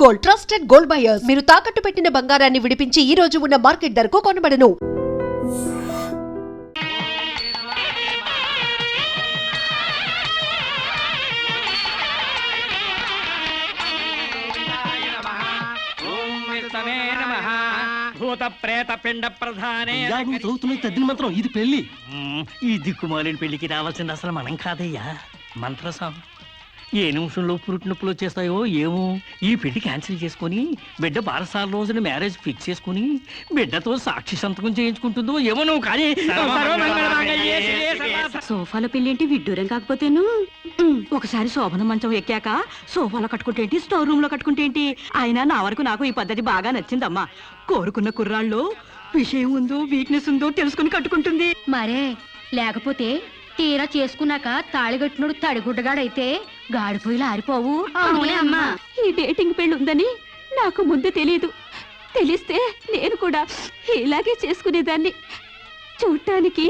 Gold, trusted gold buyers. మీరు తాకట్టు పెట్టిన బంగారాన్ని విడిపించి ఈ రోజు ఉన్న మార్కెట్ ధరకు కొనబడను. భూత ప్రేత పిండ ప్రధానే చదువుతున్న తద్దిన మంత్రం ఇది పెళ్లి. ఈ దిక్కుమాలిన పెళ్లికి రావాల్సింది అసలు మనం కాదయ్యా, మంత్రసం. ఏ నిమిషంలో పురుటి నొప్పులు వచ్చేస్తాయో ఏమో. ఈ పెళ్లి క్యాన్సిల్ చేసుకుని బిడ్డ బారసాల రోజున మ్యారేజ్ ఫిక్స్ చేసుకుని బిడ్డతో సాక్షి సంతకం చేయించుకుంటుందో ఏమో. నువ్వు కానీ సోఫాలో పెళ్ళేంటి విడ్డూరం కాకపోతేను. ఒకసారి శోభన మంచం ఎక్కాక సోఫాలో కట్టుకుంటేంటి, స్టోర్ రూమ్ లో కట్టుకుంటేంటి. అయినా నా వరకు నాకు ఈ పద్ధతి బాగా నచ్చిందమ్మా. కోరుకున్న కుర్రాళ్ళు విషయం ఉందో వీక్నెస్ ఉందో తెలుసుకుని కట్టుకుంటుంది. మరే లేకపోతే తీరా చేసుకున్నాక తాళిగట్టినోడు తడిగుడ్డగాడైతే గాడిపోయిలా ఆరిపోవు. అవునే అమ్మా, ఈ డేటింగ్ పెళ్లి ఉందని నాకు ముందు తెలీదు. తెలిస్తే నేను కూడా ఇలాగే చేసుకునేదాన్ని. చూడటానికి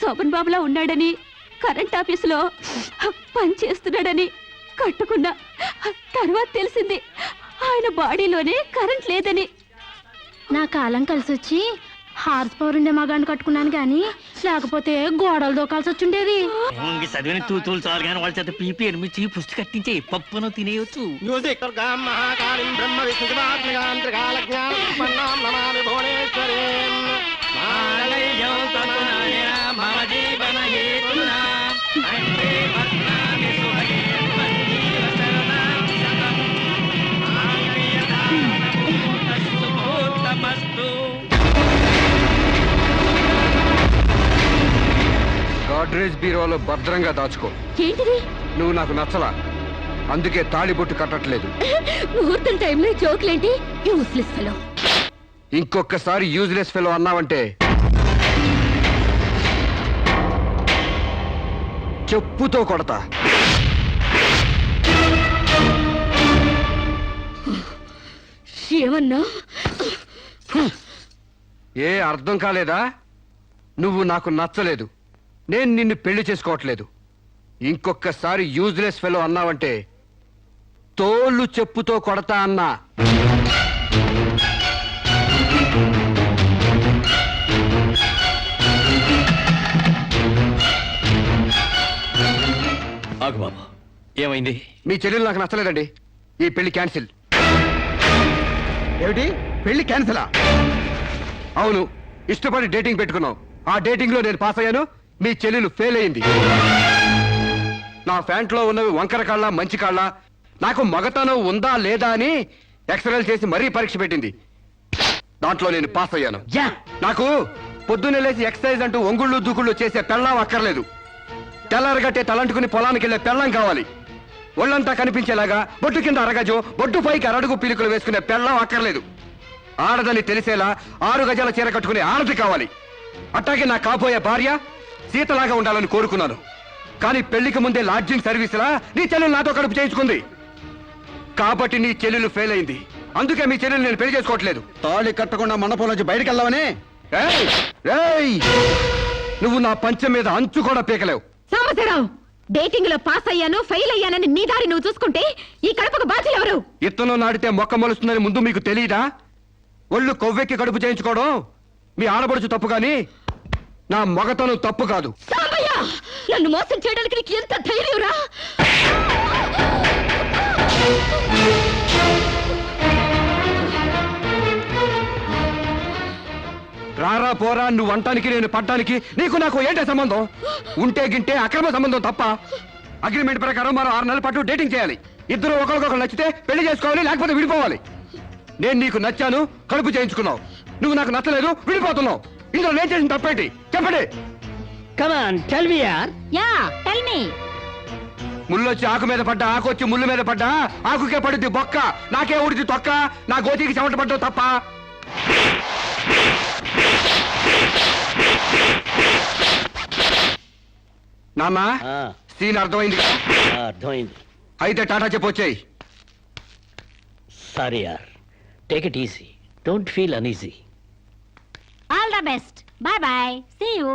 శోభన్ బాబులా ఉన్నాడని, కరెంట్ ఆఫీసులో పని చేస్తున్నాడని కట్టుకున్నా. తర్వాత తెలిసింది ఆయన బాడీలోనే కరెంట్ లేదని. నా కాలం కలిసి వచ్చి హార్స్ పవర్ ఉండే మగాన్ని కట్టుకున్నాను గాని లేకపోతే గోడలు దూకాల్సి వచ్చుండేది. చదివిన తూతులు చాలు కానీ వాళ్ళ చేత పీపీ ఎనిమిచ్చి పుష్టి కట్టించే పప్పును తినేయచ్చు. గాడ్రేజ్ బీరోలో భద్రంగా దాచుకో. ఏంటిది? నువ్వు నాకు నచ్చలా, అందుకే తాళిబొట్టు కట్టట్లేదు. ముహూర్తం టైంలో జోకులేంటి? Useless fellow. ఇంకొకసారి యూజ్లెస్ ఫెలో అన్నావంటే చెప్పుతో కొడతా. ఏమన్నా? ఏ అర్థం కాలేదా? నువ్వు నాకు నచ్చలేదు, నేను నిన్ను పెళ్లి చేసుకోవట్లేదు. ఇంకొకసారి యూజ్లెస్ ఫెలో అన్నావంటే తోళ్ళు చెప్పుతో కొడతా అన్నా. ఆగు బాబు, ఏమైంది? మీ చెల్లెలు నాకు నచ్చలేదండి, ఈ పెళ్లి క్యాన్సిల్. ఏమిటి పెళ్లి క్యాన్సిలా? అవును, ఇష్టపడి డేటింగ్ పెట్టుకున్నావు. ఆ డేటింగ్ లో నేను పాస్ అయ్యాను, మీ చెల్లెలు ఫెయిల్ అయింది. నా ఫ్యాంట్లో ఉన్నవి వంకర కాళ్ళ మంచి కాళ్ళ, నాకు మగతనం ఉందా లేదా అని ఎక్స్రేలు చేసి మరీ పరీక్ష పెట్టింది. దాంట్లో నేను పాస్ అయ్యాను. నాకు పొద్దున్నే లేచి ఎక్సర్సైజ్ అంటూ ఒంగుళ్ళు దూకుళ్ళు చేసే పెళ్ళాం అక్కర్లేదు. తెల్లారగట్టే తలంటుకుని పొలానికి వెళ్లే పెళ్ళం కావాలి. ఒళ్ళంతా కనిపించేలాగా బొట్టు కింద అరగజో, బొట్టు పైకి అరడుగు పీలికలు వేసుకునే పెళ్ళం అక్కర్లేదు. ఆడదని తెలిసేలా 6 గజాల చీర కట్టుకునే ఆడది కావాలి. అట్టాగే నా కాబోయే భార్య సీతలాగా ఉండాలని కోరుకున్నాను. కానీ పెళ్లికి ముందే లాడ్జింగ్ సర్వీసులా నీ చెల్లెలు నాతో కడుపు చేయించుకుంది. కాబట్టి నీ చెల్లెలు ఫెయిల్ అయింది. అందుకే మీ చెల్లెలు నేను పెళ్లి చేసుకోవట్లేదు. తాళి కట్టకుండా మండపం నుంచి బయటికి వెళ్దామని. నువ్వు నా పంచం మీద అంచు కూడా పీకలేవు. సాంబశివరావు, డేటింగ్ లో పాస్ అయ్యాను ఫెయిల్ అయ్యానని నీ దారి నువ్వు చూసుకుంటే ఈ కడపకు బాధ్యులు ఎవరు? ఇత్తనం నాటితే మొక్క మొలుస్తుందని ముందు మీకు తెలియదా? ఒళ్ళు కొవ్వెక్కి కడుపు చేయించుకోవడం మీ ఆడబడుచు తప్పు గాని నా మగతనం తప్పు కాదు. సాంబయ్య, నన్ను మోసం చేయడానికి నీకు ఎంత ధైర్యం రా? రారా పోరా, నువ్వు అంటానికి నేను పడ్డానికి నీకు నాకు ఏంటే సంబంధం? ఉంటే గింటే అక్రమ సంబంధం తప్ప. అగ్రిమెంట్ ప్రకారం మరో 6 నెలల పాటు డేటింగ్ చేయాలి. ఇద్దరు ఒకరికొకరు నచ్చితే పెళ్లి చేసుకోవాలి, లేకపోతే విడిపోవాలి. నేను నీకు నచ్చాను, కడుపు చేయించుకున్నావు. నువ్వు నాకు నచ్చలేదు, విడిపోతున్నావు. ఇందులో నేను చేసిన తప్పేంటి చెప్పండి. Yeah tell me. ముళ్ళొచ్చి ఆకు మీద పడ్డా, ఆకు వచ్చి ముళ్ళు మీద పడ్డా, ఆకుకే పడుద్ది బొక్క, నాకే ఊడిది తొక్క. నా గోతికి చెమట పడ్డావు తప్ప. నాన్న, సీన్ అర్థమైంది కదా? అర్థమైంది. అయితే టాటా చెప్పొచ్చాయి. సారీ యార్, take it easy, don't feel uneasy. All the best. Bye bye. See you.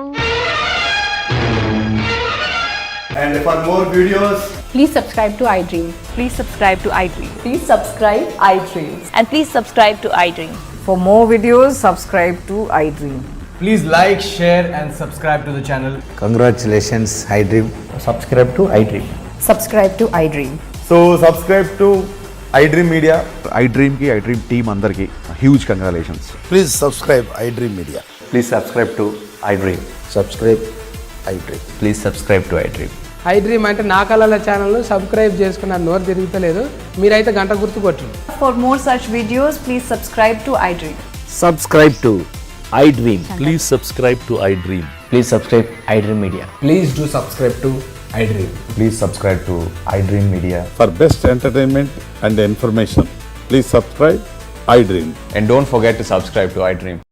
And for more videos, Please subscribe to iDream. Please subscribe to iDream. Please subscribe iDream. And please subscribe to iDream. For more videos, subscribe to iDream. Please like, share and subscribe to the channel. Congratulations, iDream. Subscribe to iDream. Subscribe to iDream. So subscribe to iDream Media. iDream కి iDream team అందరికి huge congratulations. Please subscribe iDream Media. Please subscribe to iDream. Subscribe iDream. Please subscribe to iDream. iDream అంటే నా కళల channel subscribe చేసుకున్న నోరు తిరుగుతలేదు. మీరైతే గంట గుర్తు కొట్టండి. For more such videos, please subscribe to iDream. Subscribe to iDream. Please subscribe to iDream. Please subscribe iDream Media. Please do subscribe to iDream. Please subscribe to iDream Media. For best entertainment and information, please subscribe iDream. And don't forget to subscribe to iDream.